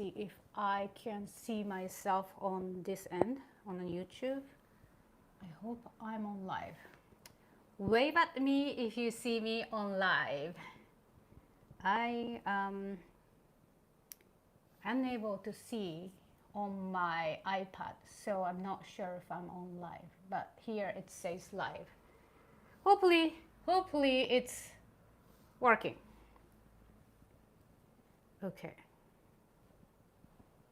see if I can see myself on this end on YouTube. I hope I'm on live. Wave at me if you see me on live. I am unable to see on my iPad, so I'm not sure if I'm on live, but here it says live. Hopefully it's working. Okay.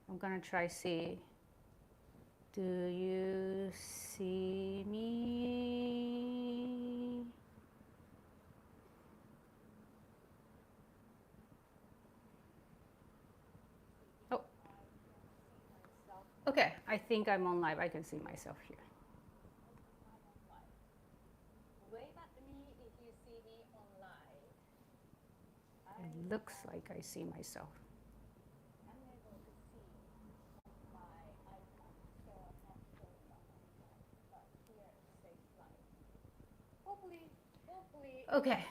I'm gonna try see. Do you see me? Oh. Okay, I think I'm on live. I can see myself here. Wave at me if you see me on live. It looks like I see myself. Okay.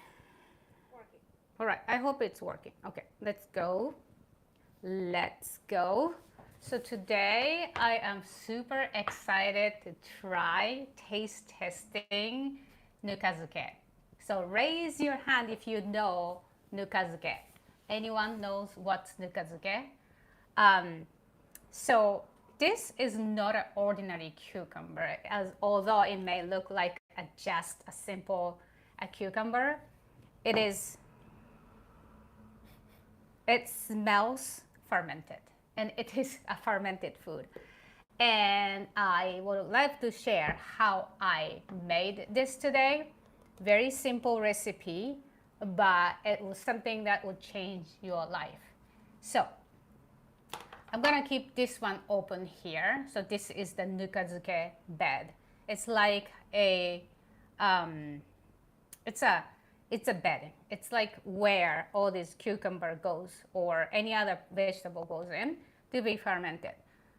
Working. All right, I hope it's working. Okay, let's go. Let's go. So today I am super excited to try taste testing Nukazuke. So raise your hand if you know Nukazuke. Anyone knows what's Nukazuke? So this is not an ordinary cucumber, although it may look like just a simple cucumber. It smells fermented, and it is a fermented food. And I would like to share how I made this today. Very simple recipe, but it was something that would change your life. So I'm gonna keep this one open here. So this is the Nukazuke bed. It's like a it's a bed. It's like where all this cucumber goes or any other vegetable goes in to be fermented.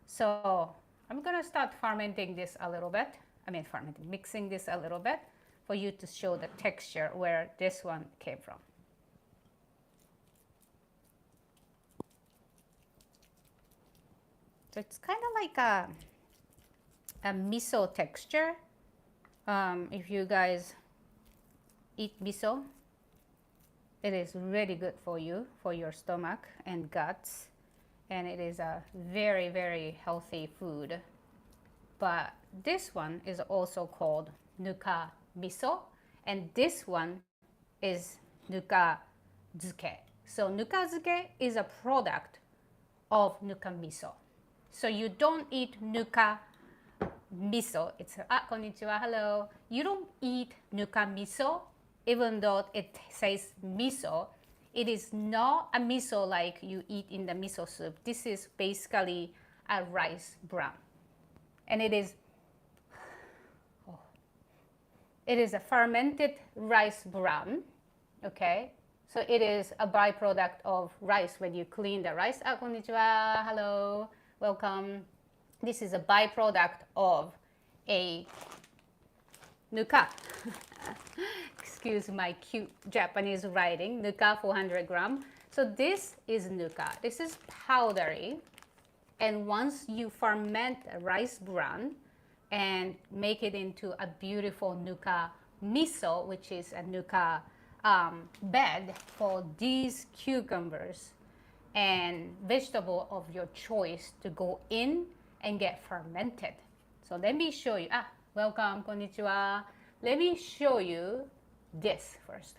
So I'm gonna start fermenting this a little bit. Mixing this a little bit for you to show the texture where this one came from. So it's kind of like a miso texture. If you guys eat miso, it is really good for you, for your stomach and guts, and it is a very, very healthy food. But this one is also called nuka miso, and this one is nukazuke. So nukazuke is a product of nuka miso. So you don't eat nuka miso. It's konnichiwa, hello. You don't eat nuka miso, even though it says miso. It is not a miso like you eat in the miso soup. This is basically a rice bran, and it is a fermented rice bran. Okay, so it is a byproduct of rice when you clean the rice. Konnichiwa, hello. Welcome. This is a byproduct of a nuka. Excuse my cute Japanese writing. Nuka 400 gram. So this is nuka. This is powdery. And once you ferment a rice bran and make it into a beautiful nuka miso, which is a nuka bed for these cucumbers and vegetable of your choice to go in and get fermented. So let me show you. Welcome, konnichiwa. Let me show you this first.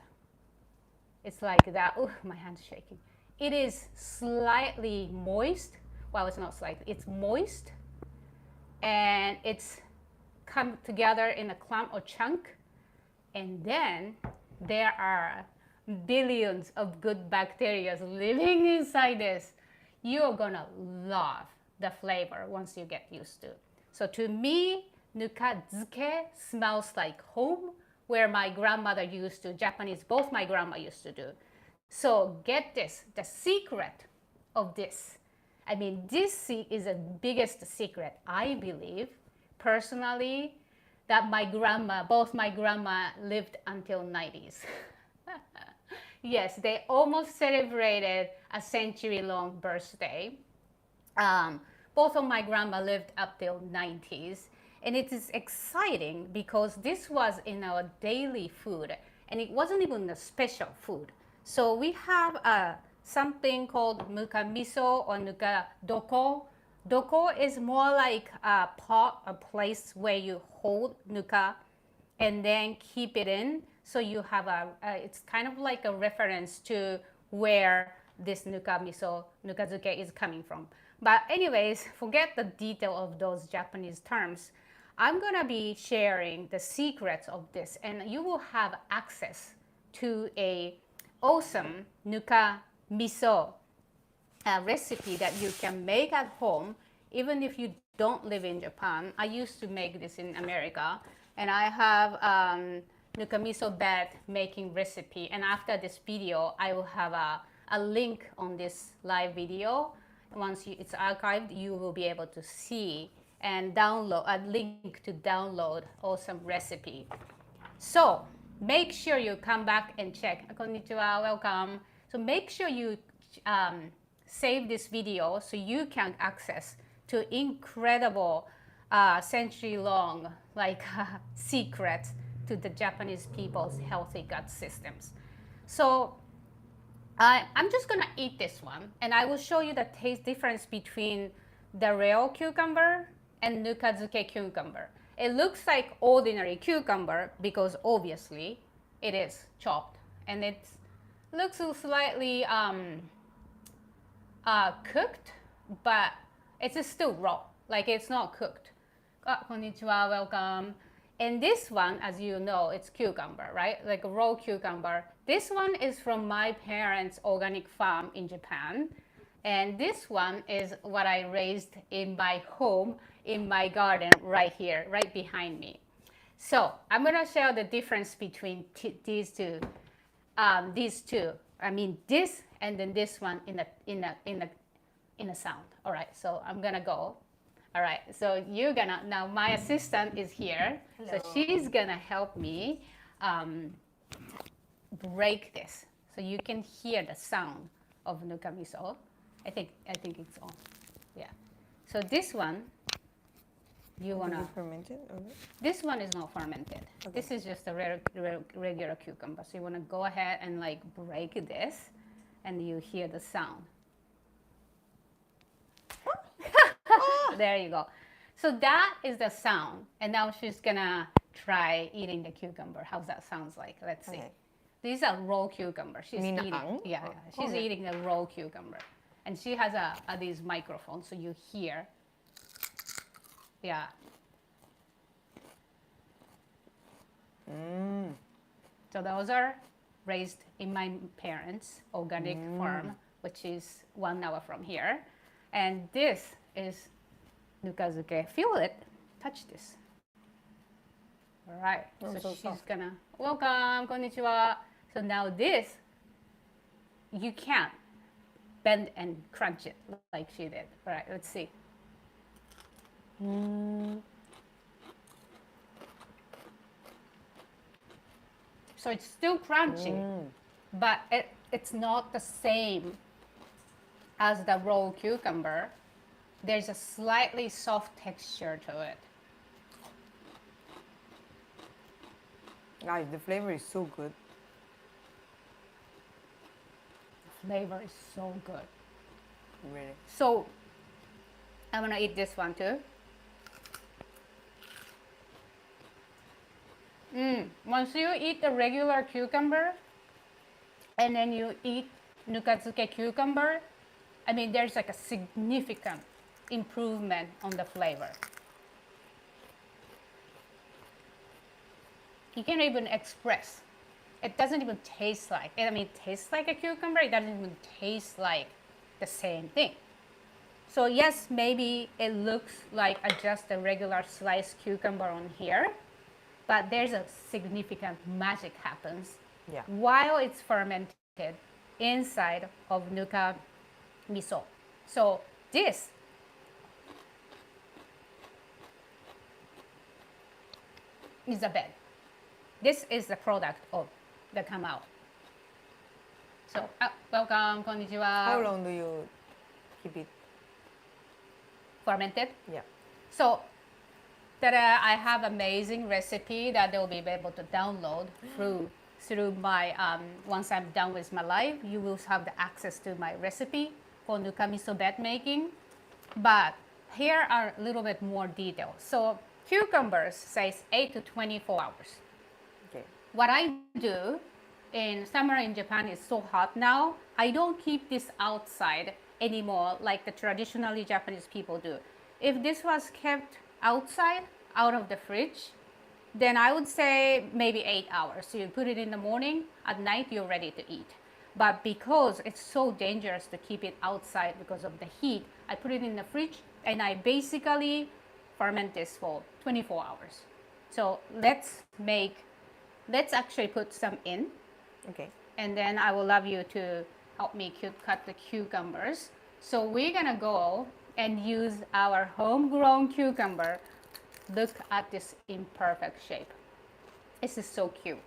It's like that. Oh, my hand's shaking. It is slightly moist. Well, it's not slightly. It's moist, and it's come together in a clump or chunk. And then there are billions of good bacteria living inside this. You're gonna love the flavor once you get used to. So to me, Nukazuke smells like home, where my grandmother used to, Japanese, both my grandma used to do. So get this, the secret of this. This is the biggest secret, I believe, personally, that both my grandma lived until 90s. Yes, they almost celebrated a century-long birthday. Both of my grandma lived up till 90s, and it is exciting because this was in our daily food, and it wasn't even a special food. So we have something called nuka miso or nuka doko. Doko is more like a pot, a place where you hold nuka and then keep it in. So you have it's kind of like a reference to where this nuka miso, nukazuke is coming from. But anyways, forget the detail of those Japanese terms. I'm gonna be sharing the secrets of this, and you will have access to a awesome nuka miso recipe that you can make at home, even if you don't live in Japan. I used to make this in America, and I have nuka miso bed making recipe. And after this video, I will have a link on this live video. Once it's archived, you will be able to see and download a link to download awesome recipe. So make sure you come back and check. Konnichiwa, welcome. So make sure you save this video so you can access to incredible century-long secrets to the Japanese people's healthy gut systems. So I'm just gonna eat this one, and I will show you the taste difference between the real cucumber and Nukazuke cucumber. It looks like ordinary cucumber because obviously it is chopped, and it looks slightly cooked, but it's still raw, like it's not cooked. Konnichiwa, welcome. And this one, as you know, it's cucumber, right? Like a raw cucumber. This one is from my parents' organic farm in Japan. And this one is what I raised in my home, in my garden right here, right behind me. So I'm gonna share the difference between these two. I mean this and then this one in a sound. All right, so I'm gonna go. All right, so you're gonna, now my assistant is here. Hello. So she's gonna help me break this so you can hear the sound of nuka miso. I think it's on. Yeah. So this one, you wanna ferment it? This one is not fermented. Okay. This is just a regular cucumber. So you wanna go ahead and like break this, and you hear the sound. There you go. So that is the sound, and now she's gonna try eating the cucumber. How's that sounds like? Let's see. Okay. These are raw cucumber. She's eating. Yeah, she's eating the raw cucumber, and she has these microphones, so you hear. Yeah. So those are raised in my parents' organic farm, which is 1 hour from here, and this is Nukazuke. Feel it. Touch this. All right. So she's gonna, welcome, konnichiwa. So now this, you can't bend and crunch it like she did. All right, let's see. So it's still crunchy, but it's not the same as the raw cucumber. There's a slightly soft texture to it. Guys, the flavor is so good. The flavor is so good. Really? So I'm gonna eat this one too. Once you eat the regular cucumber and then you eat Nukazuke cucumber, I mean, there's like a significant improvement on the flavor. You can't even express. It doesn't even taste like, I mean, it tastes like a cucumber. It doesn't even taste like the same thing. So yes, maybe it looks like just a regular sliced cucumber on here, but there's a significant magic happens while it's fermented inside of nuka miso. So this is the bed. This is the product of that come out. So welcome, konnichiwa. How long do you keep it? fermented. Yeah. So I have amazing recipe that they'll be able to download through my once I'm done with my live, you will have the access to my recipe for nuka miso bed making. But here are a little bit more details. So cucumbers says 8 to 24 hours. Okay. What I do in summer in Japan is so hot now, I don't keep this outside anymore like the traditionally Japanese people do. If this was kept outside, out of the fridge, then I would say maybe 8 hours. So you put it in the morning, at night you're ready to eat. But because it's so dangerous to keep it outside because of the heat, I put it in the fridge and I basically ferment this for 24 hours. So let's actually put some in. Okay. And then I will love you to help me cut the cucumbers. So we're gonna go and use our homegrown cucumber. Look at this imperfect shape. This is so cute.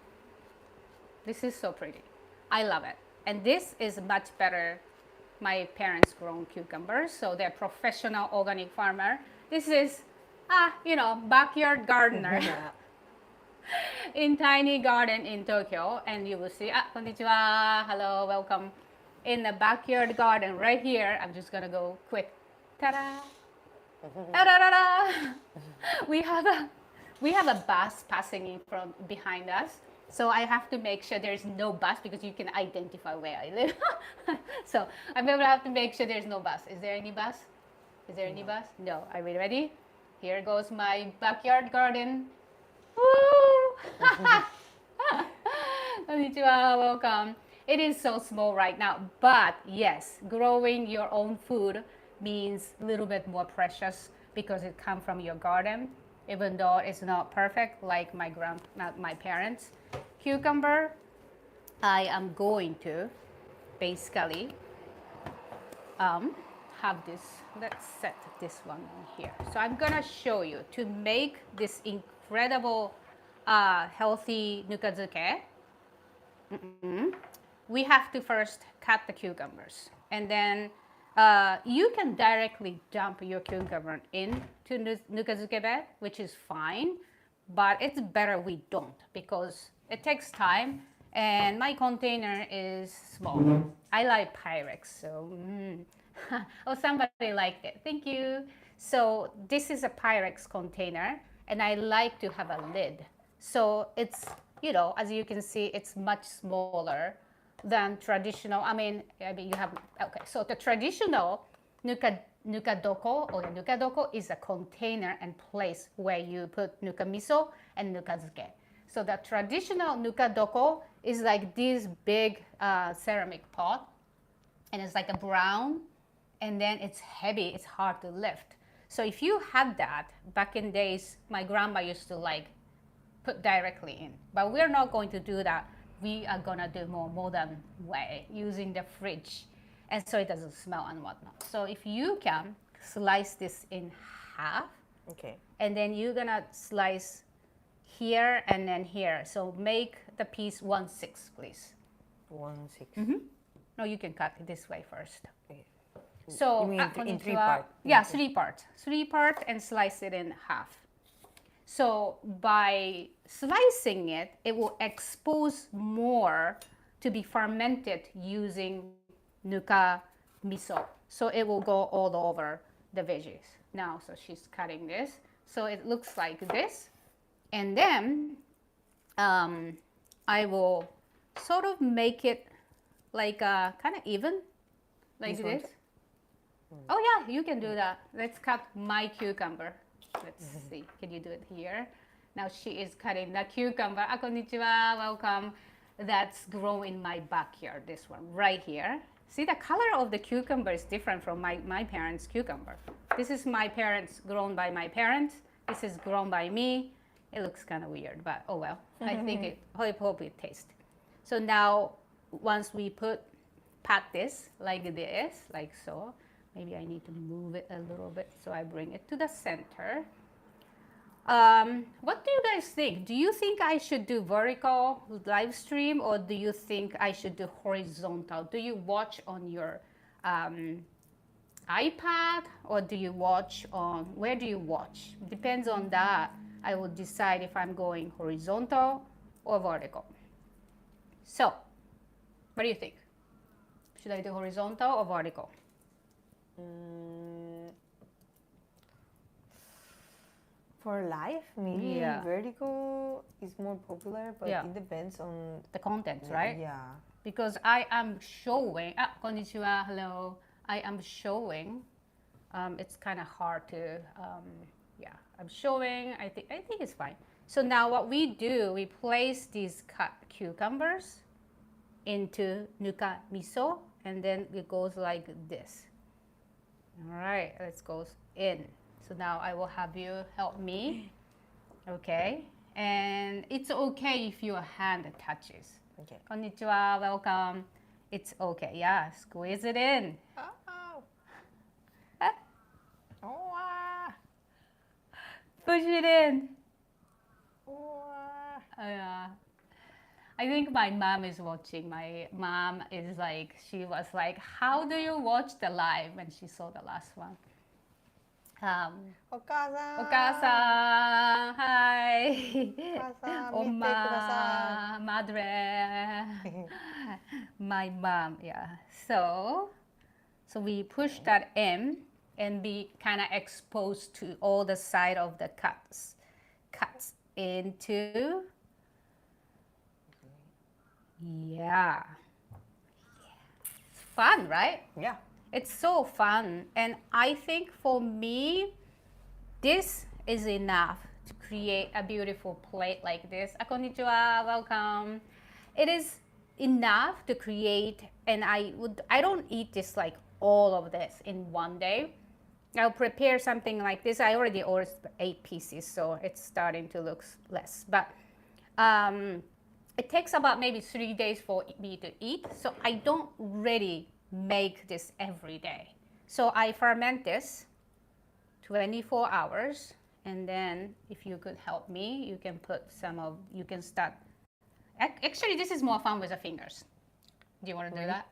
This is so pretty. I love it. And this is much better my parents grown cucumbers. So they're professional organic farmer. This is, backyard gardener in tiny garden in Tokyo. And you will see, konnichiwa, hello, welcome. In the backyard garden right here. I'm just gonna go quick. Ta-da! Ta-da-da-da! We have a bus passing in from behind us, so I have to make sure there's no bus because you can identify where I live. So I'm gonna have to make sure there's no bus. Is there any bus? Is there any bus? No. Are we ready? Here goes my backyard garden. Woo! Konnichiwa, welcome. It is so small right now, but yes, growing your own food means a little bit more precious because it comes from your garden, even though it's not perfect like my parents. Cucumber, I am going to basically have this. Let's set this one in here. So I'm gonna show you to make this incredible healthy nukazuke. We have to first cut the cucumbers, and then you can directly dump your cucumber into nukazuke bed, which is fine, but it's better we don't because it takes time and my container is small. I like Pyrex, so oh, somebody liked it. Thank you. So this is a Pyrex container and I like to have a lid. So it's, as you can see, it's much smaller than traditional. I mean you have, okay, so the traditional nukadoko or nukadoko is a container and place where you put nuka miso and nukazuke. So the traditional nukadoko is like this big ceramic pot, and it's like a brown, and then it's heavy, it's hard to lift. So if you had that, back in days, my grandma used to like put directly in, but we're not going to do that. We are gonna do more modern way using the fridge, and so it doesn't smell and whatnot. So if you can slice this in half, Okay. and then you're gonna slice here and then here. So make the piece 1/6, please. 1/6. No, you can cut it this way first. Okay. So You mean in three konnichiwa. parts? Yeah, 3 parts, and slice it in half. So by slicing it, it will expose more to be fermented using nuka miso. So it will go all over the veggies. Now, so she's cutting this. So it looks like this. And then I will sort of make it like kind of even, like this. Oh yeah, you can do that. Let's cut my cucumber. Let's see, can you do it here? Now she is cutting the cucumber. Konnichiwa, welcome. That's grown in my backyard, this one, right here. See, the color of the cucumber is different from my parents' cucumber. This is my parents, grown by my parents. This is grown by me. It looks kind of weird, but oh well. I think hope it tastes. So now, once we pat this, like so, maybe I need to move it a little bit, so I bring it to the center. What do you guys think? Do you think I should do vertical live stream, or do you think I should do horizontal? Do you watch on your iPad or do you watch on, where do you watch? Depends on that. I will decide if I'm going horizontal or vertical. So, what do you think? Should I do horizontal or vertical? For life, maybe Yeah. vertical is more popular, but Yeah. it depends on The contents, right? Yeah. Because I am showing, konnichiwa, hello. I am showing, it's kind of hard to, yeah, I'm showing, I think it's fine. So now what we do, we place these cut cucumbers into nuka miso, and then it goes like this. All right, let's go in. So now I will have you help me, okay? And it's okay if your hand touches. Okay. Konnichiwa, welcome. It's okay, yeah, squeeze it in. Oh. Ah, Oh. Ah. push it in. Oh. Ah. Yeah. I think my mom is watching. My mom is like, she was like, how do you watch the live when she saw the last one? Okasa. Okasa, hi. Okasa, Oma, madre. My mom, yeah. So we push that in and be kind of exposed to all the side of the cuts into, yeah. It's fun, right? Yeah. It's so fun. And I think for me, this is enough to create a beautiful plate like this. Konnichiwa, welcome. It is enough to create, and I don't eat this like all of this in one day. I'll prepare something like this. I already ordered 8 pieces, so it's starting to look less. But it takes about maybe 3 days for me to eat. So I don't really make this every day. So I ferment this 24 hours. And then if you could help me, you can put you can start. Actually, this is more fun with the fingers. Do you want to do that?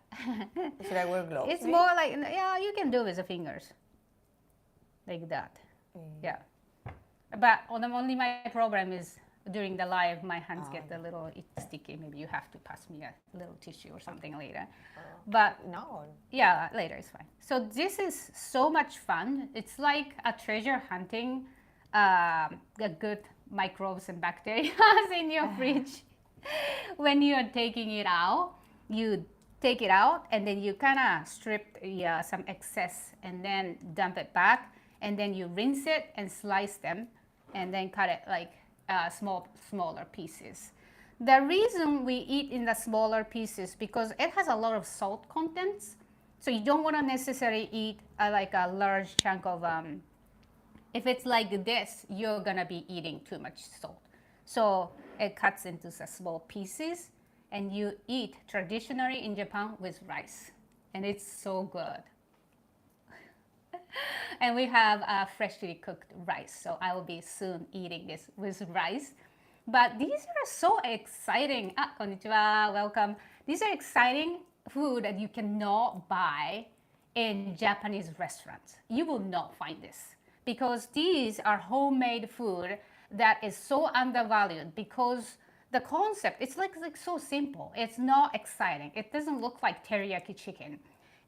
Should I wear gloves? It's more like, yeah, you can do with the fingers. Like that. Yeah. But only my problem is during the live, my hands get a little sticky. Maybe you have to pass me a little tissue or something later. But no. Yeah, later is fine. So this is so much fun. It's like a treasure hunting the good microbes and bacteria in your fridge. When you are taking it out, you take it out and then you kind of strip some excess and then dump it back, and then you rinse it and slice them and then cut it like smaller pieces. The reason we eat in the smaller pieces because it has a lot of salt contents. So you don't want to necessarily eat like a large chunk of, if it's like this, you're going to be eating too much salt. So it cuts into the small pieces and you eat traditionally in Japan with rice. And it's so good. And we have freshly cooked rice. So I will be soon eating this with rice. But these are so exciting. Konnichiwa, welcome. These are exciting food that you cannot buy in Japanese restaurants. You will not find this because these are homemade food that is so undervalued because the concept, it's like so simple. It's not exciting. It doesn't look like teriyaki chicken.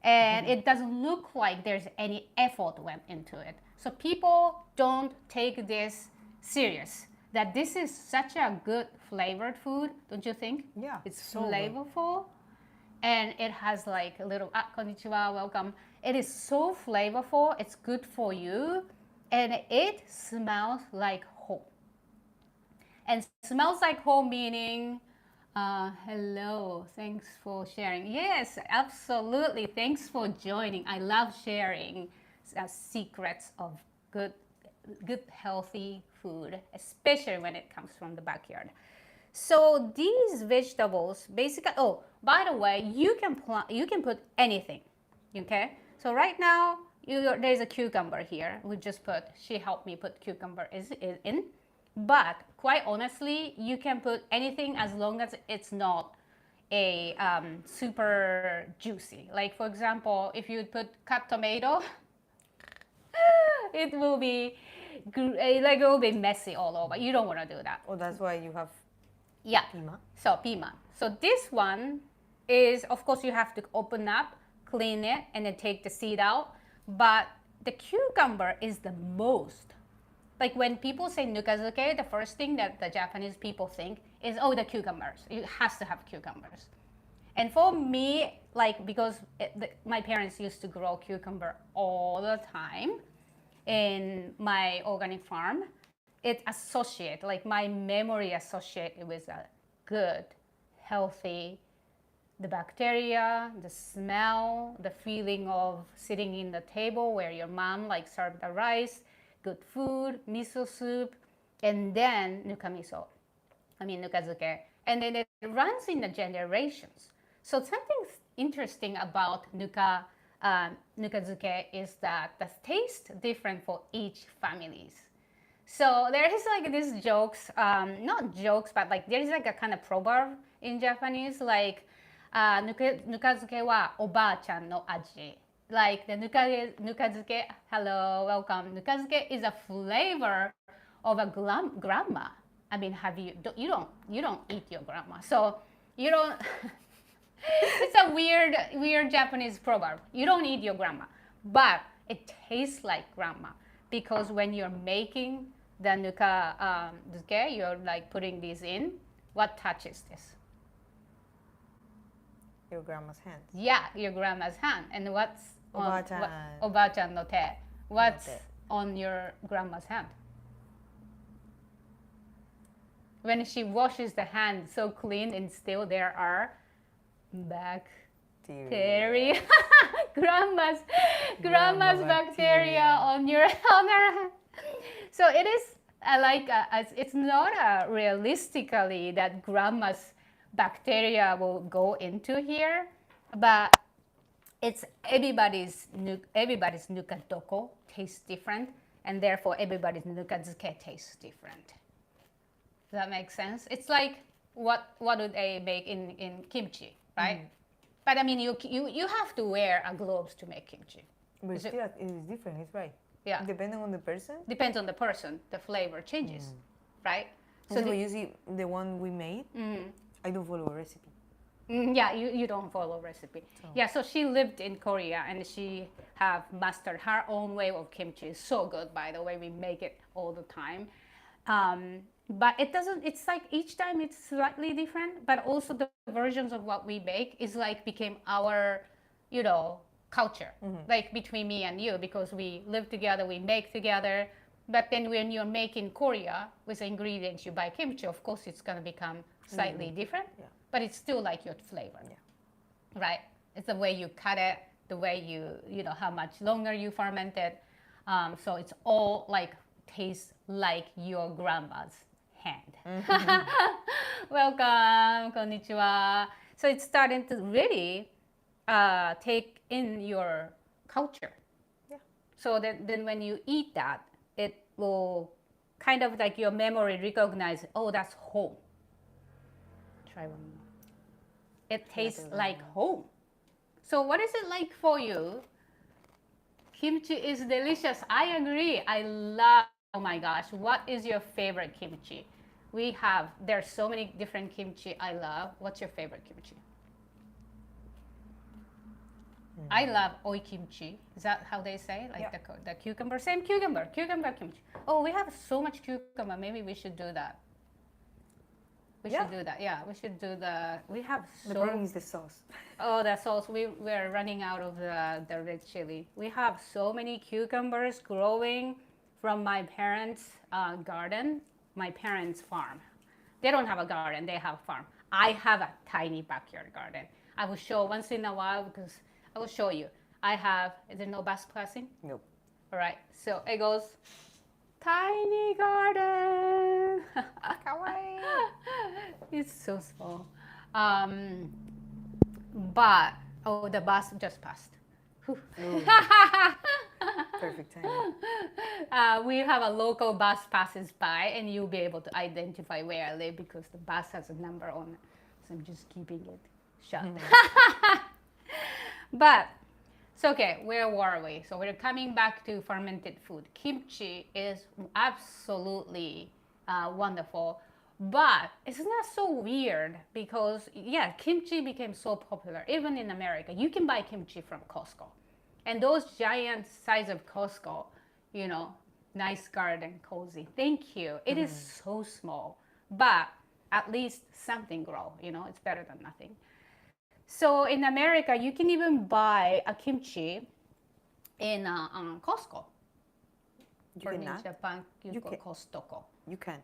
And it doesn't look like there's any effort went into it. So people don't take this serious. That this is such a good flavored food, don't you think? Yeah. It's so flavorful. Good. And it has like a little, konnichiwa, welcome. It is so flavorful, it's good for you. And it smells like home. And smells like home meaning, hello, thanks for sharing. Yes, absolutely, thanks for joining. I love sharing secrets of good healthy food, especially when it comes from the backyard. So these vegetables, basically, oh, by the way, you can put anything, okay? So right now, there's a cucumber here. We just she helped me put cucumber in. But quite honestly, you can put anything as long as it's not a super juicy. Like for example, if you put cut tomato, it will be like it will be messy all over. You don't want to do that. Oh, that's why you have Yeah. pima. So piman. So this one is, of course, you have to open up, clean it, and then take the seed out. But the cucumber is the most. Like when people say nukazuke, the first thing that the Japanese people think is, oh, the cucumbers. It has to have cucumbers. And for me, like because my parents used to grow cucumber all the time in my organic farm, it associate, like my memory associated with a good, healthy, the bacteria, the smell, the feeling of sitting in the table where your mom like served the rice, good food, miso soup, and then nukazuke. And then it runs in the generations. So something interesting about nukazuke is that the taste different for each families. So there is like these jokes, not jokes, but like there is like a kind of proverb in Japanese, like nukazuke wa oba-chan no aji. Like the nukazuke, hello, welcome. Nukazuke is a flavor of a grandma. I mean, you don't eat your grandma, so you don't. It's a weird Japanese proverb. You don't eat your grandma, but it tastes like grandma because when you're making the nukazuke, you're like putting these in. What touches this? Your grandma's hand. Yeah, your grandma's hand. And what's on Oba-chan. Oba-chan no te? What's No te. on your grandma's hand? When she washes the hand so clean and still there are bacteria. grandma's bacteria on her hand. So it is it's not realistically that grandma's bacteria will go into here, but it's everybody's nukadoko tastes different, and therefore everybody's nukazuke tastes different. Does that make sense? It's like what do they make in kimchi, right? Mm. But I mean, you have to wear a gloves to make kimchi. But still, it is different. It's right. Yeah. Depending on the person. Depends on the person. The flavor changes, right? So you see, the one we made, I don't follow a recipe. Yeah, you don't follow recipe. So. Yeah, so she lived in Korea and she have mastered her own way of kimchi. It's so good, by the way. We make it all the time. But it's like each time it's slightly different, but also the versions of what we make is like became our, culture, like between me and you, because we live together, we make together. But then when you're making Korea with the ingredients you buy kimchi, of course it's going to become slightly different, but it's still like your flavor, right? It's the way you cut it, the way how much longer you ferment it. So it's all like tastes like your grandma's hand. Welcome, konnichiwa. So it's starting to really take in your culture. Yeah. So then when you eat that, it will kind of like your memory recognize, oh, that's home. Try one more. It tastes like home. So what is it like for you? Kimchi is delicious. I agree. I love, oh my gosh, what is your favorite kimchi? There's so many different kimchi I love. What's your favorite kimchi? I love oi kimchi. Is that how they say? Like the cucumber? Same cucumber kimchi. Oh, we have so much cucumber. Maybe we should do that. We should do that. Yeah, we should do we have so... The problem is the sauce. Oh, the sauce. We're running out of the red chili. We have so many cucumbers growing from my parents' garden, my parents' farm. They don't have a garden, they have a farm. I have a tiny backyard garden. I will show once in a while because I will show you. Is there no bus passing? Nope. All right, so it goes, tiny garden. Kawaii. It's so small. But, the bus just passed. Perfect timing. We have a local bus passes by and you'll be able to identify where I live because the bus has a number on it. So I'm just keeping it shut. But So, okay, where were we? So we're coming back to fermented food. Kimchi is absolutely wonderful, but it's not so weird because, yeah, kimchi became so popular. Even in America, you can buy kimchi from Costco. And those giant size of Costco, you know, nice garden, cozy. Thank you. It is so small, but at least something grow, you know, it's better than nothing. So in America, you can even buy a kimchi in Costco. You Or in cannot. Japan, you You go can. Costco. You can.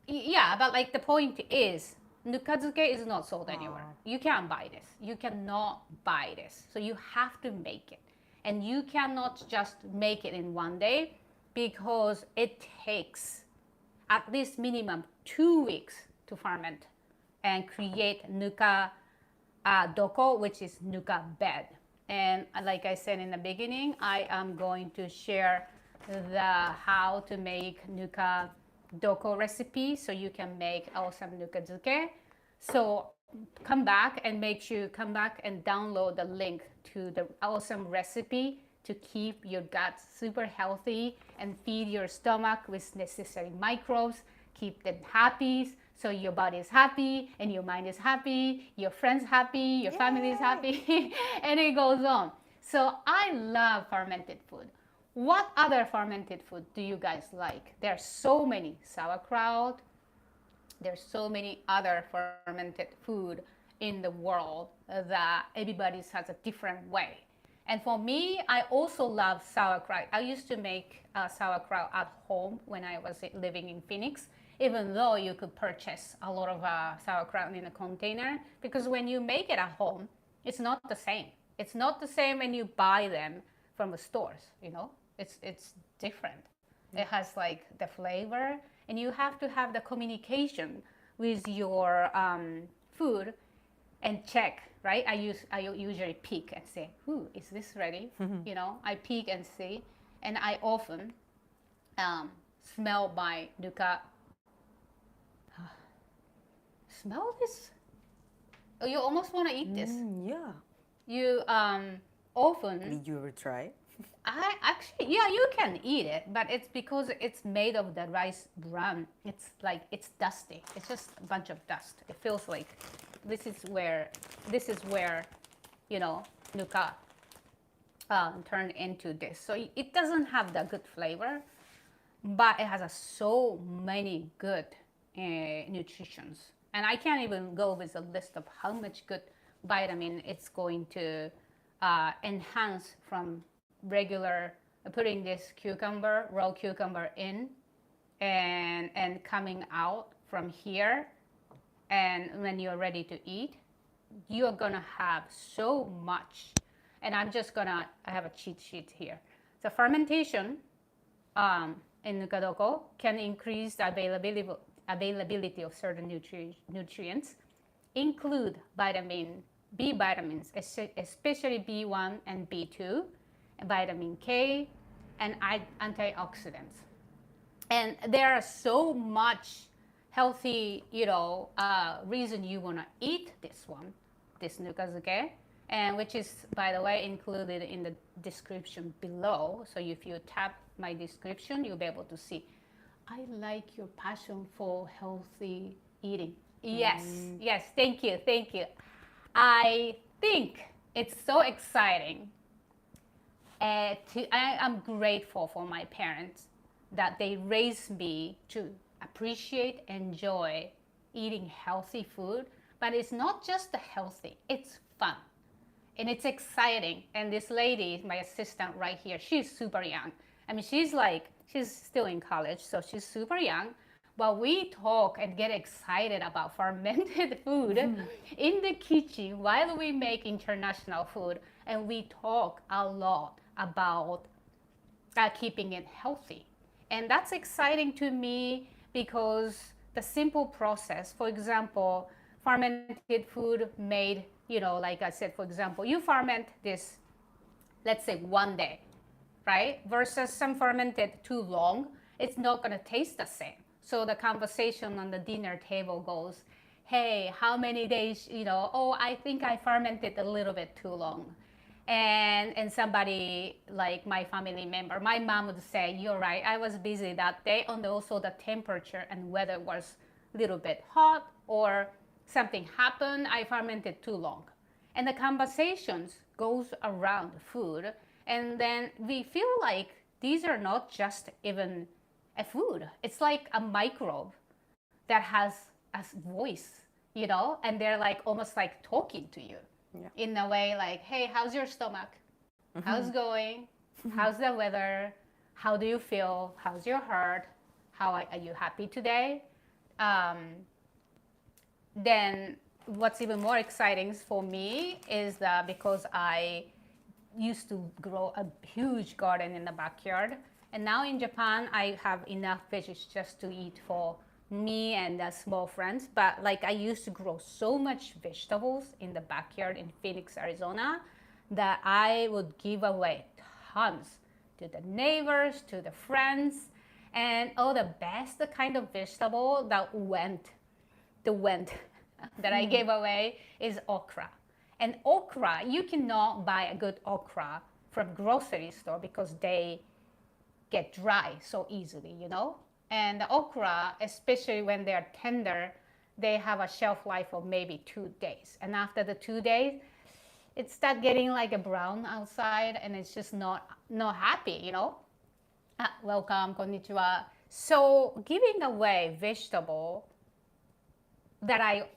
Yeah, but like the point is, Nukazuke is not sold anywhere. Oh. You can't buy this. You cannot buy this. So you have to make it. And you cannot just make it in one day because it takes at least minimum 2 weeks to ferment and create nuka doko, which is nuka bed. And like I said in the beginning, I am going to share the how to make nuka doko recipe so you can make awesome nukazuke. So come back and make sure you come back and download the link to the awesome recipe to keep your gut super healthy and feed your stomach with necessary microbes, keep them happy so your body is happy and your mind is happy, your friends happy, your family is happy, and it goes on. So I love fermented food. What other fermented food do you guys like? There are so many. Sauerkraut, there's so many other fermented food in the world that everybody has a different way. And for me, I also love sauerkraut. I used to make sauerkraut at home when I was living in Phoenix, even though you could purchase a lot of sauerkraut in a container, because when you make it at home, it's not the same. It's not the same when you buy them from the stores, you know? It's different. It has like the flavor, and you have to have the communication with your food and check, right? I usually peek and say, "Ooh, is this ready?" You know, I peek and see, and I often smell my nuka. Smell this? Oh, you almost want to eat this. Yeah. You often. Did you ever try? I actually, yeah, you can eat it, but it's because it's made of the rice bran. It's like it's dusty. It's just a bunch of dust. It feels like this is where, you know, nuka turned into this. So it doesn't have the good flavor, but it has so many good nutritions. And I can't even go with a list of how much good vitamin it's going to enhance from regular putting this cucumber, raw cucumber in and coming out from here. And when you're ready to eat, you're gonna have so much. And I have a cheat sheet here. So fermentation in Nukadoko can increase the availability of certain nutrients, include B vitamins, especially B1 and B2, vitamin K, and antioxidants. And there are so much healthy, reason you want to eat this nukazuke, and which is, by the way, included in the description below. So if you tap my description, you'll be able to see. I like your passion for healthy eating. Yes, yes, thank you. I think it's so exciting. I'm grateful for my parents that they raised me to appreciate, enjoy eating healthy food. But it's not just the healthy, it's fun. And it's exciting. And this lady, my assistant right here, she's super young. I mean, she's still in college, so she's super young. But we talk and get excited about fermented food in the kitchen while we make international food. And we talk a lot about keeping it healthy. And that's exciting to me because the simple process, for example, fermented food made, like I said, for example, you ferment this, let's say 1 day, right? Versus some fermented too long, it's not gonna taste the same. So the conversation on the dinner table goes, hey, how many days, I think I fermented a little bit too long. And somebody like my family member, my mom would say, you're right, I was busy that day, and also the temperature and weather was a little bit hot, or something happened, I fermented too long. And the conversations goes around food, and then we feel like these are not just even a food, it's like a microbe that has a voice, and they're like almost like talking to you, in a way like, hey, how's your stomach? How's it going? How's the weather? How do you feel? How's your heart? How are you happy today? Then what's even more exciting for me is that because I used to grow a huge garden in the backyard, and now in Japan I have enough veggies just to eat for me and the small friends. But like, I used to grow so much vegetables in the backyard in Phoenix, Arizona, that I would give away tons to the neighbors, to the friends, and the best kind of vegetable that went that I gave away is okra. And okra, you cannot buy a good okra from grocery store because they get dry so easily, And the okra, especially when they're tender, they have a shelf life of maybe 2 days. And after the 2 days, it starts getting like a brown outside, and it's just not happy, welcome, konnichiwa. So giving away vegetable that I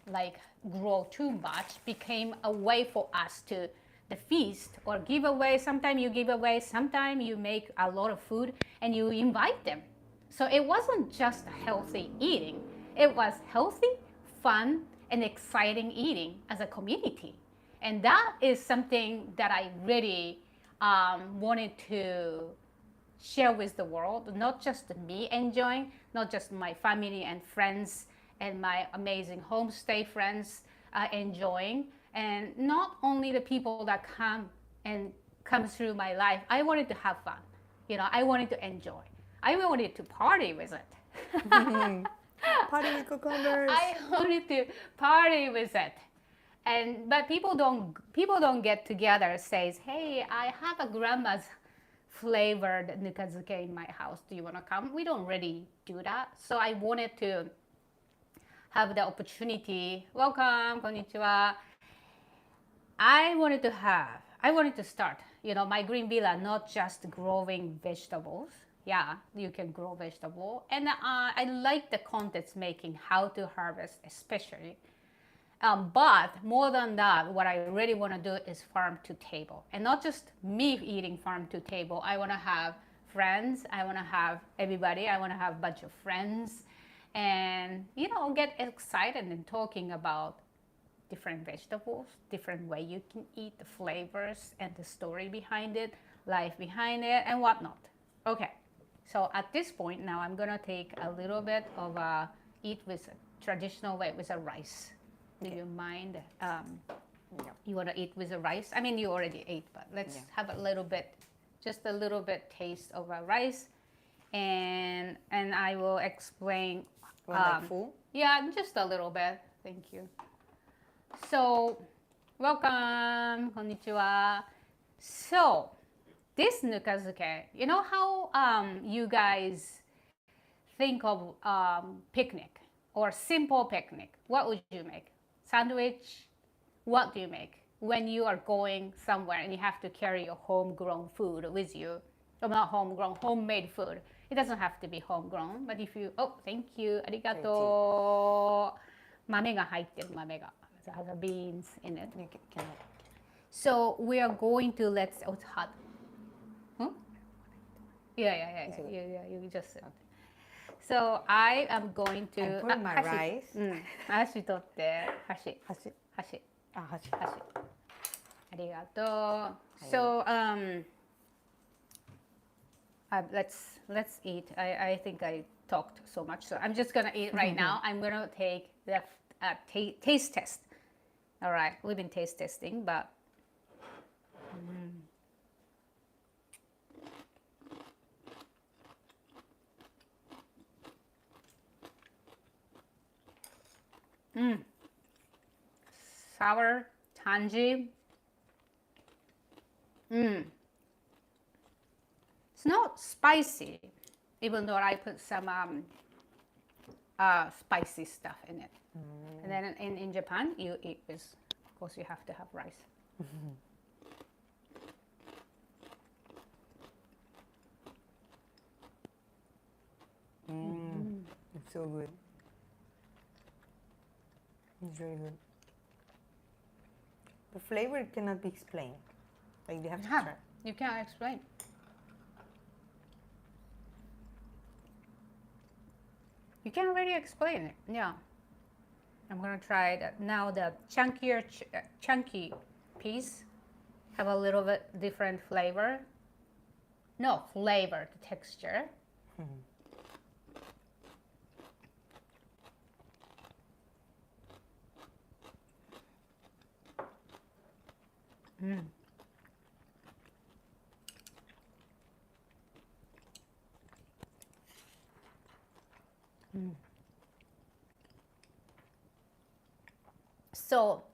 like grow too much became a way for us to the feast or give away. Sometimes you give away, sometimes you make a lot of food and you invite them. So it wasn't just healthy eating, it was healthy, fun, and exciting eating as a community. And that is something that I really wanted to share with the world, not just me enjoying, not just my family and friends and my amazing homestay friends enjoying, and not only the people that come through my life. I wanted to have fun, I wanted to enjoy, I wanted to party with it. Party with cucumbers. I wanted to party with it. But people don't get together and says, hey, I have a grandma's flavored nukazuke in my house, do you want to come? We don't really do that. So I wanted to have the opportunity. Welcome, konnichiwa. I wanted to start, my green villa, not just growing vegetables. Yeah, you can grow vegetable. And I like the contents making how to harvest, especially. But more than that, what I really want to do is farm to table. And not just me eating farm to table. I want to have friends. I want to have everybody. I want to have a bunch of friends. And, get excited and talking about different vegetables, different way you can eat, the flavors and the story behind it, life behind it, and whatnot. Okay, so at this point now, I'm going to take a little bit of eat with a traditional way with a rice. Do you mind? You want to eat with the rice? I mean, you already ate, but let's have a little bit, just a little bit taste of a rice, and I will explain. Like full? Yeah, just a little bit. Thank you. So, welcome, konnichiwa. So, this nukazuke, you know how you guys think of picnic or simple picnic? What would you make? Sandwich? What do you make when you are going somewhere and you have to carry your homegrown food with you? Well, not homegrown, homemade food. It doesn't have to be homegrown, but if you, thank you, arigato. 豆が入ってる、豆が。It has beans in it. So we are going to, oh, it's hot. Yeah. You just said. So I am going to. I'm putting my rice. 箸取って、箸。あ、箸。ありがとう。So let's eat. I think I talked so much, so I'm just gonna eat right now. I'm gonna take the taste test. All right, we've been taste testing, but. Sour tangy. It's not spicy, even though I put some spicy stuff in it. And then in Japan, you eat with, of course, you have to have rice. It's so good. It's really good. The flavor cannot be explained. Like you have to try. You can't explain. You can't really explain it. Yeah. I'm gonna try that now. The chunkier, chunky piece have a little bit different flavor. No flavor, the texture. So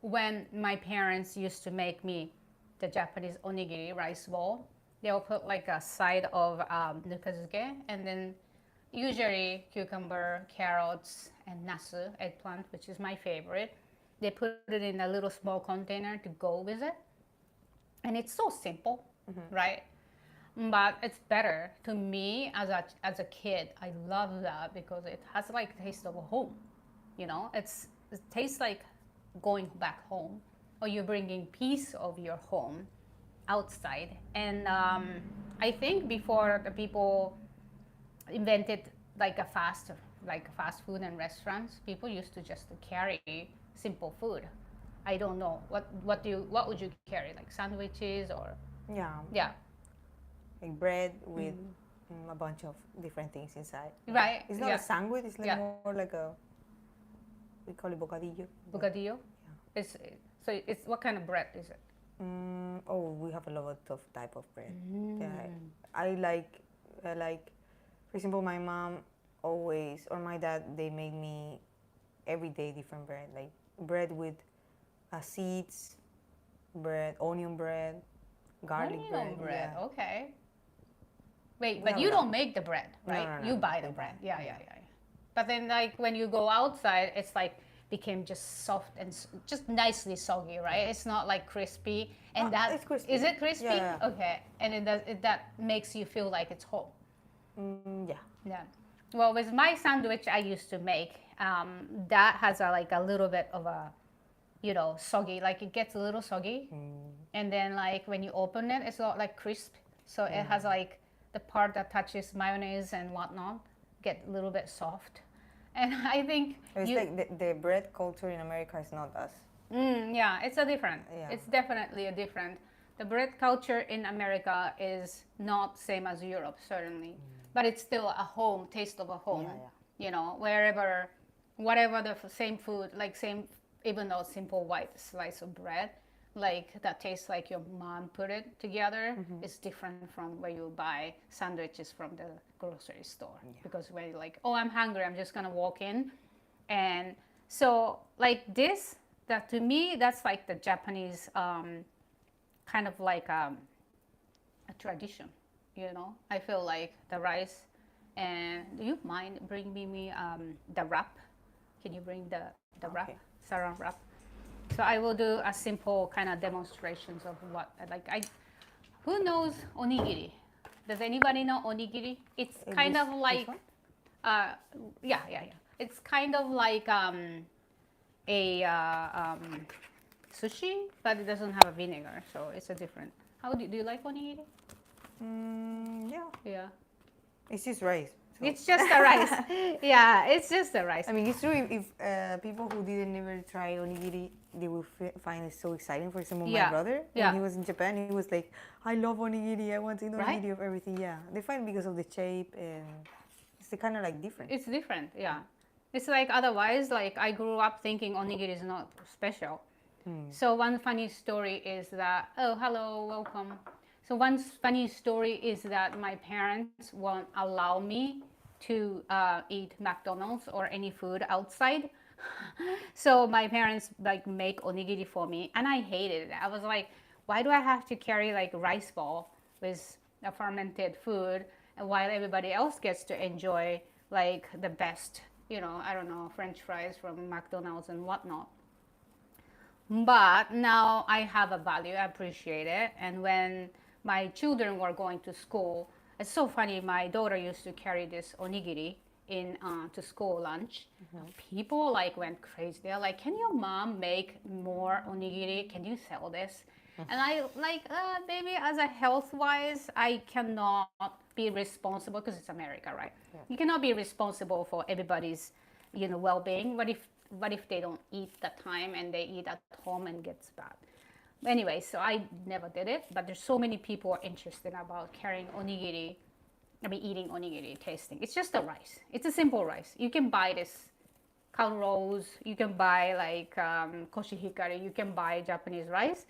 when my parents used to make me the Japanese onigiri rice bowl, they'll put like a side of nukazuke, and then usually cucumber, carrots, and nasu, eggplant, which is my favorite. They put it in a little small container to go with it. And it's so simple, right? But it's better to me as a kid. I love that because it has like taste of a home. You know, it tastes like going back home, or you're bringing piece of your home outside. And I think before the people invented like a fast food and restaurants, people used to just carry simple food. I don't know what would you carry, like sandwiches or yeah, like bread with a bunch of different things inside. Right. It's not a sandwich. It's like more like a, we call it bocadillo. Bocadillo. Yeah. It's what kind of bread is it? We have a lot of type of bread. Yeah, I like, for example, my mom always, or my dad, they make me every day different bread, like bread with seeds, bread, onion bread, garlic bread. Yeah. Okay. Wait, but you don't make the bread, right? No, you buy the bread. Yeah. But then, like when you go outside, it's like became just soft and just nicely soggy, right? It's not like crispy, and it's crispy. Is it crispy? Yeah. Okay, and that makes you feel like it's whole. Yeah. Well, with my sandwich I used to make, that has a little bit of a, soggy, like it gets a little soggy, and then like when you open it, it's not like crisp, so it has like the part that touches mayonnaise and whatnot get a little bit soft. And I think it's like the bread culture in America is not us. Yeah, it's a different. Yeah. It's definitely a different. The bread culture in America is not same as Europe, certainly, but it's still a home, taste of a home. Yeah. Wherever, whatever the same food, like same, even though simple white slice of bread, like that tastes like your mom put it together, is different from where you buy sandwiches from the grocery store. Because when you're like, oh, I'm hungry, I'm just gonna walk in, and so like this, that to me, that's like the Japanese kind of like a tradition. I feel like the rice. And do you mind bringing me the wrap? Can you bring the wrap, saran wrap? So I will do a simple kind of demonstrations of what who knows onigiri? Does anybody know onigiri? It's kind of like yeah. It's kind of like a sushi, but it doesn't have a vinegar, so it's a different. How do you like onigiri? Yeah. It's just rice. So. It's just the rice. Yeah, it's just the rice. I mean, it's true if people who didn't never try onigiri, they will find it so exciting. For example, my brother, when he was in Japan, he was like, I love onigiri. I want to eat onigiri of everything. Yeah, they find it because of the shape, and it's kind of like different. It's different, yeah. It's like otherwise, like I grew up thinking onigiri is not special. So one funny story is that, oh, hello, welcome. So one funny story is that my parents won't allow me to eat McDonald's or any food outside So my parents like make onigiri for me, and I hated it. I was like, why do I have to carry like rice ball with a fermented food, and while everybody else gets to enjoy like the best, I don't know, French fries from McDonald's and whatnot. But now I have a value, I appreciate it. And when my children were going to school, it's so funny. My daughter used to carry this onigiri in to school lunch. People like went crazy. They're like, "Can your mom make more onigiri? Can you sell this?" And I like, maybe as a health wise, I cannot be responsible because it's America, right? Yeah. You cannot be responsible for everybody's, well-being. What if they don't eat that time and they eat at home and gets bad? Anyway, so I never did it, but there's so many people are interested about carrying onigiri. I mean, eating onigiri, tasting. It's just a rice. It's a simple rice. You can buy this cow rolls. You can buy like koshihikari. You can buy Japanese rice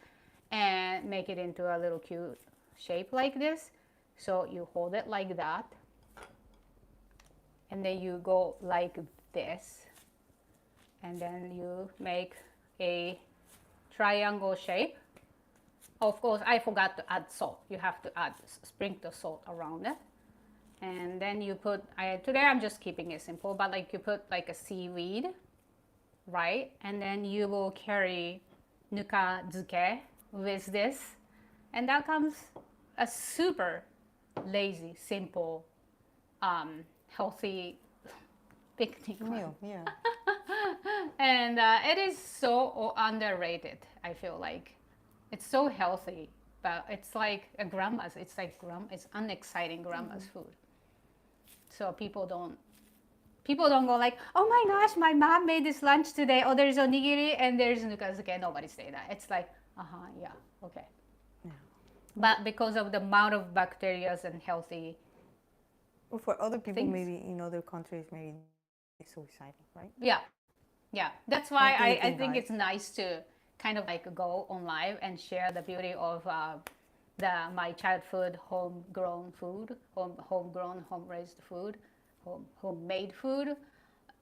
and make it into a little cute shape like this. So you hold it like that, and then you go like this, and then you make a triangle shape. Of course, I forgot to add salt. You have to add sprinkle salt around it. And then you put, today I'm just keeping it simple, but like you put like a seaweed, right? And then you will carry nukazuke with this. And that comes a super lazy, simple, healthy picnic meal. Yeah. And it is so underrated, I feel like. It's so healthy, but it's like a grandma's. It's like it's unexciting grandma's food. So people don't go like, oh my gosh, my mom made this lunch today. Oh, there's onigiri and there's nukazuke. Nobody say that. It's like, yeah, okay. Yeah. But because of the amount of bacteria and healthy. Well, for other people, things. maybe in other countries, maybe it's so exciting, right? Yeah. That's why What do you I think, think guys? it's nice to kind of like go on live and share the beauty of my childhood homegrown food, homegrown, home-raised food, homemade food,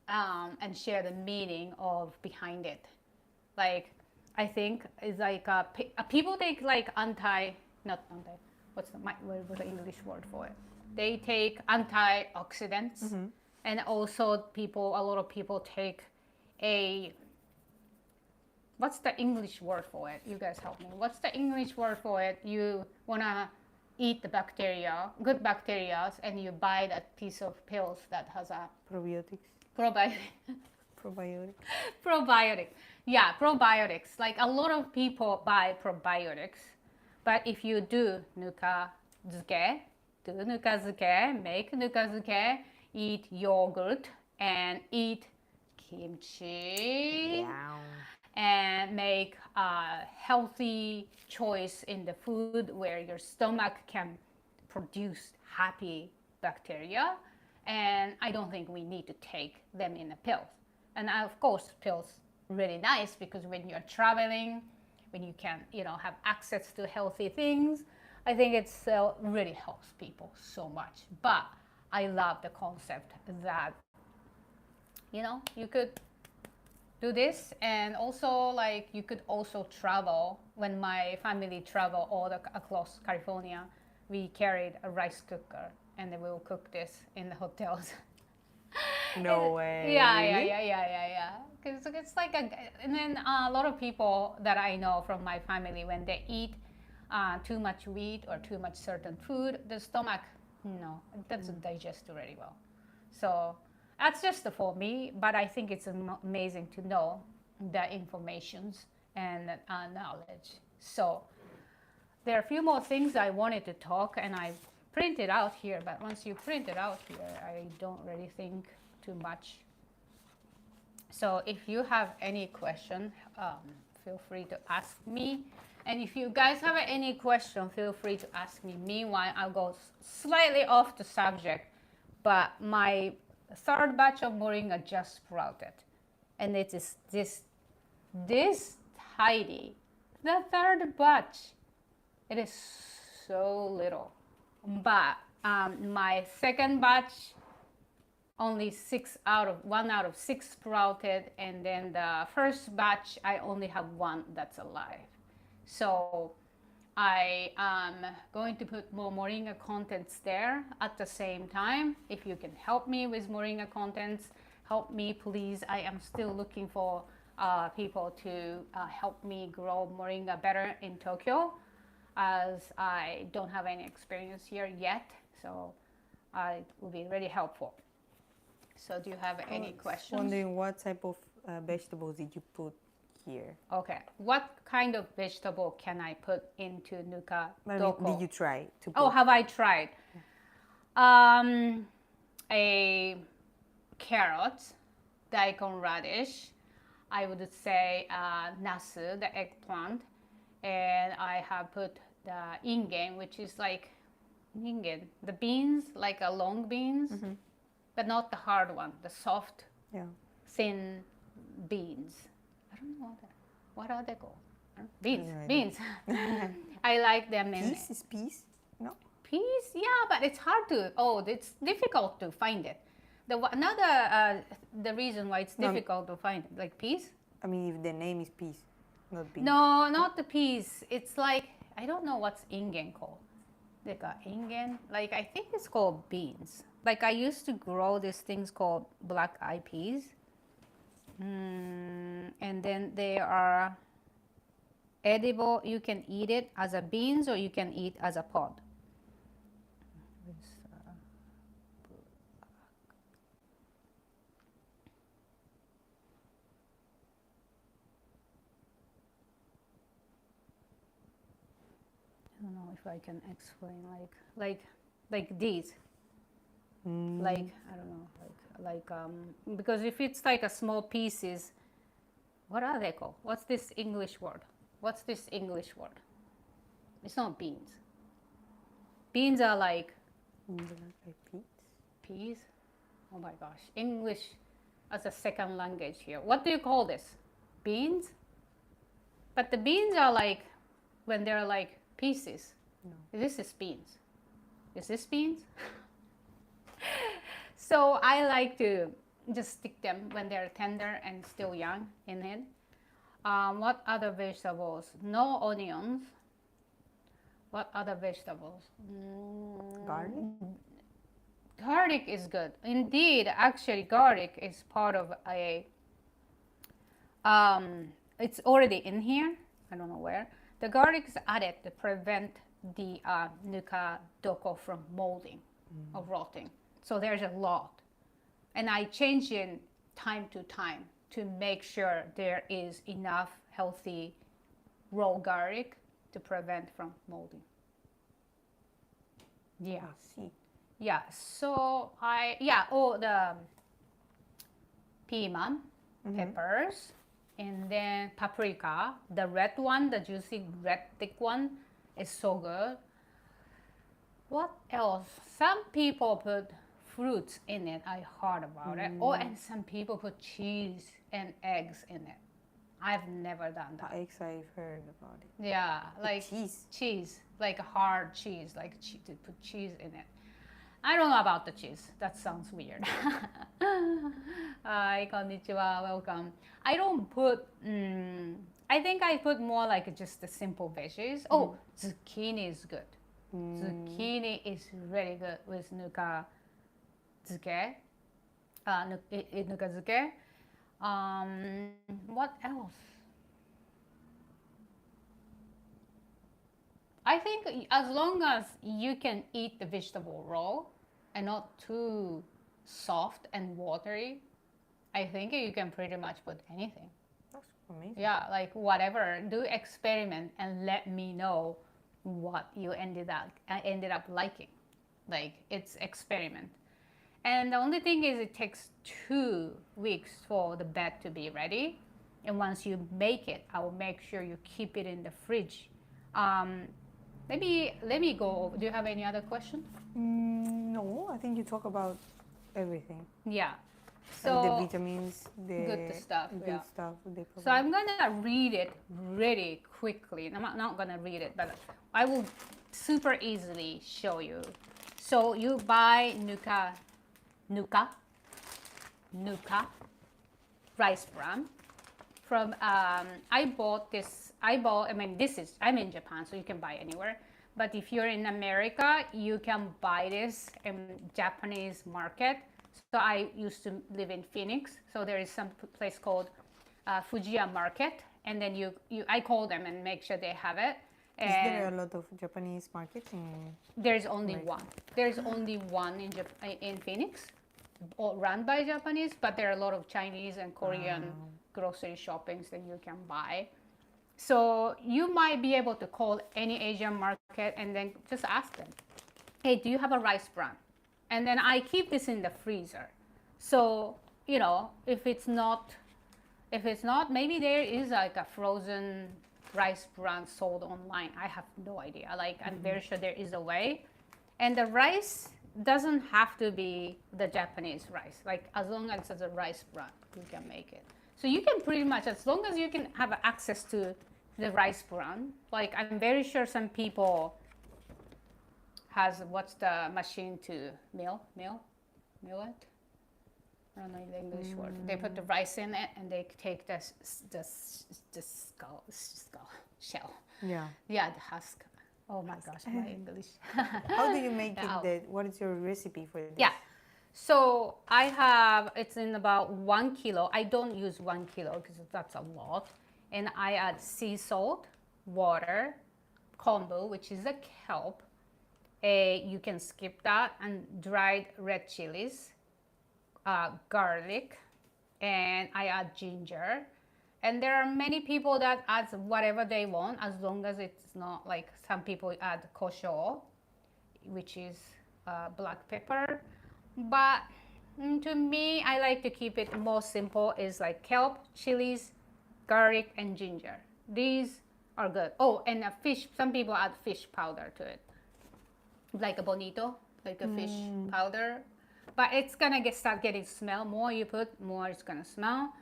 and share the meaning of behind it. Like, I think it's like people take like not anti, what's the English word for it? They take antioxidants, and also a lot of people take what's the English word for it? You guys help me. What's the English word for it? You wanna eat the good bacteria, and you buy that piece of pills that has a Probiotics. Probiotics. probiotic. Yeah, probiotics. Like a lot of people buy probiotics, but if you do nukazuke, make nukazuke, eat yogurt, and eat kimchi. Yeah. And make a healthy choice in the food where your stomach can produce happy bacteria. And I don't think we need to take them in a pill. And of course, pills really nice because when you're traveling, when you can, have access to healthy things, I think it's really helps people so much. But I love the concept that, you could do this, and also like you could also travel. When my family travel across California, we carried a rice cooker and then we will cook this in the hotels. No way. Yeah, Really? yeah. Because it's like and then a lot of people that I know from my family, when they eat too much wheat or too much certain food, the stomach, it doesn't digest very well. So that's just for me, but I think it's amazing to know the informations and knowledge. So there are a few more things I wanted to talk, and I printed out here, but once you print it out here, I don't really think too much. So if you have any question, feel free to ask me. And if you guys have any question, feel free to ask me. Meanwhile, I'll go slightly off the subject, but my third batch of moringa just sprouted, and it is this tidy. The third batch, it is so little, but my second batch only 1 out of 6 sprouted, and then the first batch I only have 1 that's alive. So I am going to put more moringa contents there at the same time. If you can help me with moringa contents, help me please. I am still looking for people to help me grow moringa better in Tokyo, as I don't have any experience here yet. So it will be really helpful. So do you have any questions? Wondering what type of vegetables did you put here? Okay. What kind of vegetable can I put into nuka doko? Did you try to put? Oh, have I tried? A carrot, daikon radish, I would say nasu, the eggplant, and I have put the ingen, which is like the beans, like a long beans, but not the hard one, the soft, thin beans. I don't know what are they called? Beans. Beans. I like them. Peas is peas? No. Peas, yeah, but it's hard to. Oh, it's difficult to find it. The reason why it's difficult to find it, like peas. I mean, if the name is peas, not beans. No, not the peas. It's like I don't know what's ingen called. Like ingen, like I think it's called beans. Like I used to grow these things called black eyed peas. And then they are edible. You can eat it as a beans or you can eat as a pod. I don't know if I can explain like these. Like I don't know, because if it's like a small pieces, what are they called? What's this English word? What's this English word? It's not beans. Beans are like peas. Oh my gosh, English as a second language here. What do you call this? Beans? But the beans are like when they're like pieces. No. This is beans. Is this beans? So I like to just stick them when they're tender and still young in it. What other vegetables? No onions. What other vegetables? Garlic? Garlic is good. Indeed, actually garlic is part of a, it's already in here. I don't know where. The garlic is added to prevent the nuka doko from molding or rotting. So there's a lot. And I change in time to time to make sure there is enough healthy raw garlic to prevent from molding. Yeah. I see. Yeah. So the piman, peppers, and then paprika. The red one, the juicy red thick one is so good. What else? Some people put fruits in it. I heard about it. Oh, and some people put cheese and eggs in it. I've never done that. Eggs, I've heard about it. Yeah, like cheese, like a hard cheese, like to put cheese in it. I don't know about the cheese. That sounds weird. Hi, konnichiwa, welcome. I don't put. I think I put more like just the simple veggies. Oh, zucchini is good. Zucchini is really good with nukazuke. Nukazuke. What else? I think as long as you can eat the vegetable raw and not too soft and watery, I think you can pretty much put anything. That's amazing. Yeah, like whatever. Do experiment and let me know what you ended up liking. Like it's experiment. And the only thing is it takes 2 weeks for the bed to be ready. And once you make it, I will make sure you keep it in the fridge. Let me go. Do you have any other questions? No, I think you talk about everything. Yeah. So So the vitamins, the good stuff. good Yeah. stuff they provide. So I'm gonna read it really quickly. I'm not gonna read it, but I will super easily show you. So you buy nuka nuka rice bran from I'm in Japan, so you can buy anywhere, but if you're in America, you can buy this in Japanese market. So I used to live in Phoenix, so there is some place called Fujiya Market, and then I call them and make sure they have it. Is there a lot of Japanese markets in? There's only one. There's only one in Phoenix, all run by Japanese, but there are a lot of Chinese and Korean grocery shoppings that you can buy. So you might be able to call any Asian market and then just ask them, hey, do you have a rice bran? And then I keep this in the freezer. So, if it's not, maybe there is like a frozen rice bran sold online. I have no idea. I'm very sure there is a way. And the rice doesn't have to be the Japanese rice. As long as it's a rice bran, you can make it. So you can pretty much, as long as you can have access to the rice bran, I'm very sure some people has, what's the machine to mill it? I don't know the English word. They put the rice in it and they take the shell. Yeah. Yeah, the husk. Oh my gosh, my English. How do you make it? What is your recipe for this? Yeah. So it's in about 1 kilo. I don't use 1 kilo because that's a lot. And I add sea salt, water, kombu, which is a kelp. You can skip that, and dried red chilies, garlic, and I add ginger. And there are many people that add whatever they want, as long as it's not like some people add kosho, which is black pepper. But to me, I like to keep it more simple. Is like kelp, chilies, garlic, and ginger. These are good. Oh, and a fish. Some people add fish powder to it, like a bonito, like a fish powder. But it's gonna start getting smell. More you put, more it's gonna smell.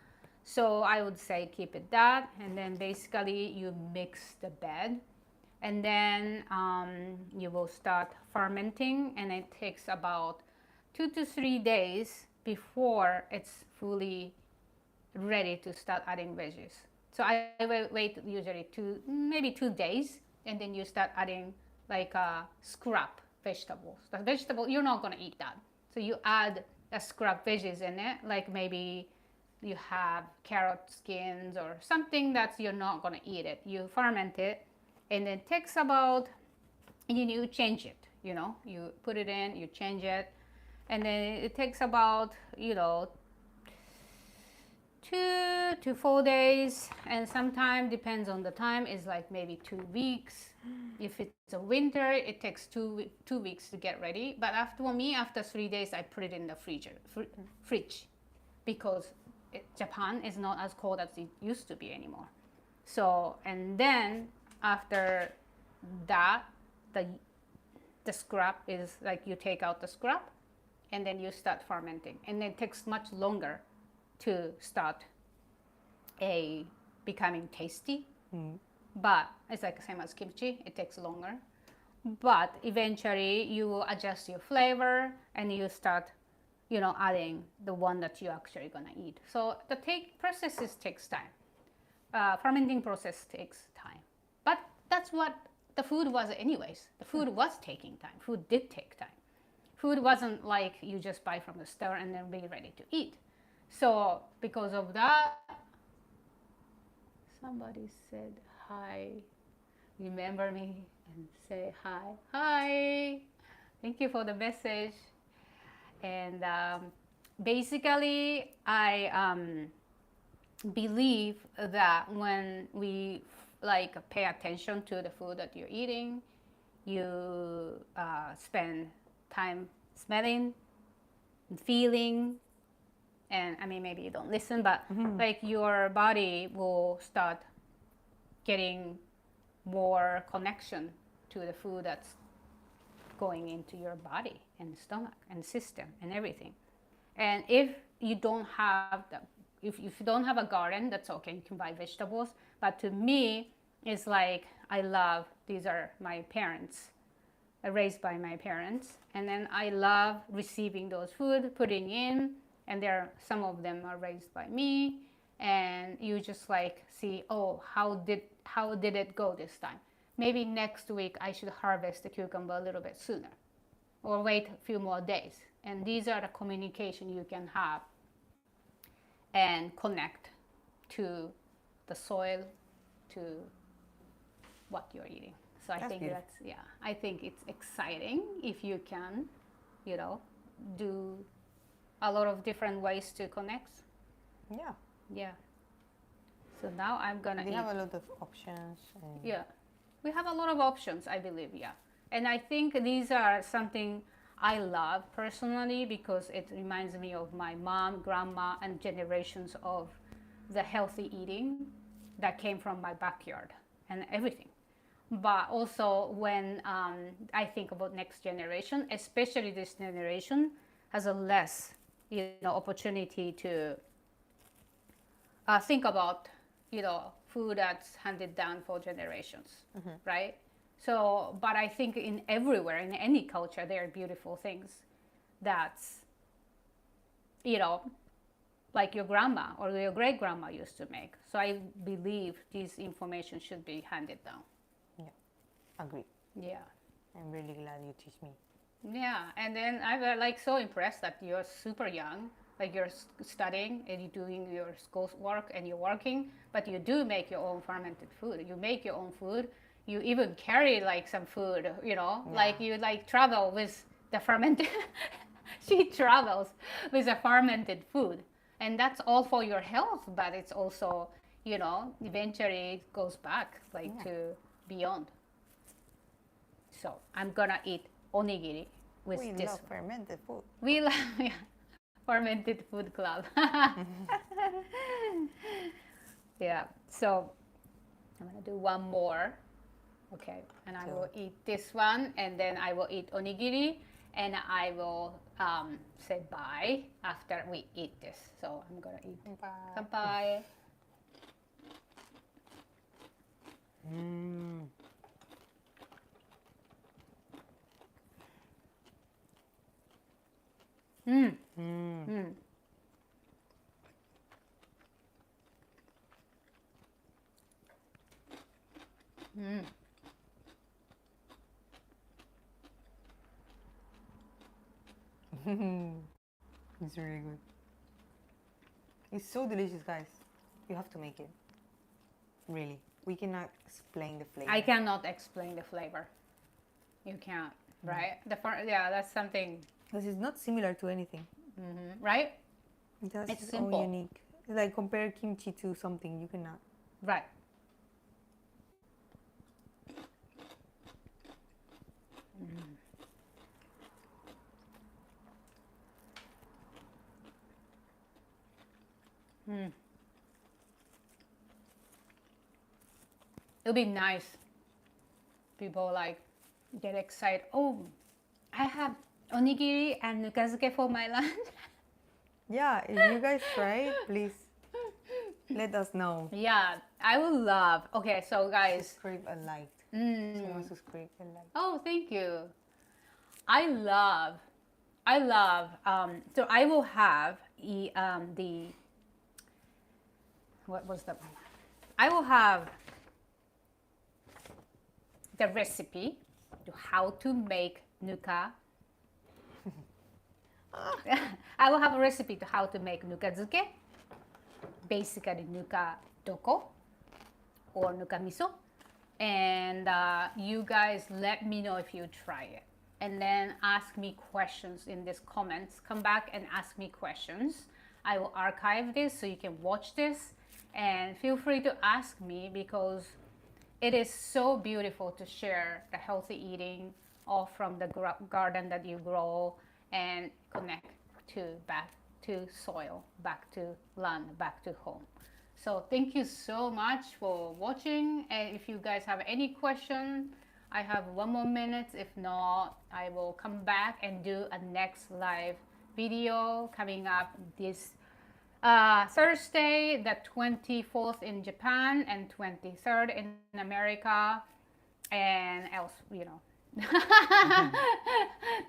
So I would say keep it that, and then basically you mix the bed, and then you will start fermenting, and it takes about 2 to 3 days before it's fully ready to start adding veggies. So I will wait usually maybe 2 days, and then you start adding like scrap vegetables. The vegetable, you're not gonna eat that. So you add a scrap veggies in it, like maybe you have carrot skins or something that you're not gonna eat it. You ferment it, and it takes about, you change it, you put it in, you change it, and then it takes about, 2 to 4 days, and sometimes depends on the time, is like maybe 2 weeks. If it's a winter, it takes 2 weeks to get ready. But after 3 days, I put it in the fridge, because Japan is not as cold as it used to be anymore. So, and then after that, the scrap is like you take out the scrap, and then you start fermenting, and it takes much longer to start becoming tasty. But it's like the same as kimchi, it takes longer. But eventually you will adjust your flavor, and you start adding the one that you're actually gonna eat. So the processes takes time. Fermenting process takes time. But that's what the food was anyways. The food was taking time. Food did take time. Food wasn't like you just buy from the store and then be ready to eat. So because of that, somebody said hi. Remember me and say hi. Hi. Thank you for the message. And basically, I believe that when we pay attention to the food that you're eating, you spend time smelling and feeling, and maybe you don't listen, but your body will start getting more connection to the food that's going into your body and stomach and system and everything. And if you don't have if you don't have a garden, that's okay, you can buy vegetables. But to me, it's like these are my parents, raised by my parents, and then I love receiving those food, putting in, and some of them are raised by me, and you just like see, oh, how did it go this time? Maybe next week I should harvest the cucumber a little bit sooner, or wait a few more days. And these are the communication you can have and connect to the soil, to what you're eating. So I think beautiful. I think it's exciting if you can, do a lot of different ways to connect. Yeah. Yeah. So now I'm gonna eat. We have a lot of options. Yeah, we have a lot of options, I believe. Yeah, and I think these are something I love personally because it reminds me of my mom, grandma, and generations of the healthy eating that came from my backyard and everything. But also when I think about next generation, especially this generation, has a less, opportunity to think about, food that's handed down for generations, right? So, but I think in everywhere, in any culture, there are beautiful things that's, like your grandma or your great grandma used to make. So I believe this information should be handed down. Yeah, agree. Yeah. I'm really glad you teach me. Yeah, and then I'm like so impressed that you're super young, like you're studying and you're doing your school work and you're working, but you do make your own fermented food. You make your own food. You even carry like some food, like you like travel with the fermented. She travels with a fermented food, and that's all for your health. But it's also, eventually it goes back to beyond. So I'm gonna eat onigiri with we this. love fermented food. We love fermented food club. Yeah. So I'm gonna do one more. Okay, and I will eat this one, and then I will eat onigiri, and I will say bye after we eat this. So I'm gonna eat. Kanpai. Mm. Mm. Mm. Mm. Mm. It's really good. It's so delicious, guys. You have to make it. Really. We cannot explain the flavor. I cannot explain the flavor. You can't, right? That's something. Because it's not similar to anything. Right? That's It's so simple. unique. Like compare kimchi to something, you cannot. Right. It'll be nice. People like get excited. Oh, I have onigiri and nukazuke for my lunch. Yeah, if you guys try it, please let us know. Yeah, I would love. Okay, so guys. Subscribe and like. Someone subscribe and like. Oh, thank you. I love. So I will have the. What was the? I will have the recipe to how to make nuka. I will have a recipe to how to make nukazuke, basically nuka doko or nuka miso, and you guys let me know if you try it, and then ask me questions in these comments. Come back and ask me questions. I will archive this so you can watch this, and feel free to ask me because it is so beautiful to share the healthy eating all from the garden that you grow and connect back to soil, back to land, back to home. So thank you so much for watching, and if you guys have any question, I have 1 more minute. If not, I will come back and do a next live video coming up this Thursday, the 24th in Japan and 23rd in America, and else,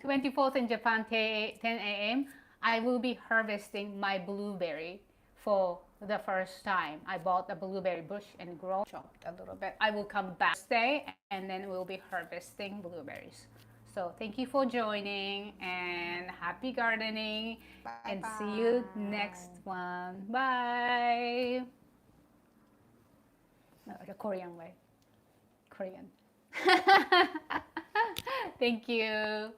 24th in Japan, 10 a.m. I will be harvesting my blueberry for the first time. I bought a blueberry bush and chopped a little bit. I will come back stay and then we'll be harvesting blueberries. So thank you for joining and happy gardening. And see you next one. Bye. No, the Korean way. Korean. Thank you.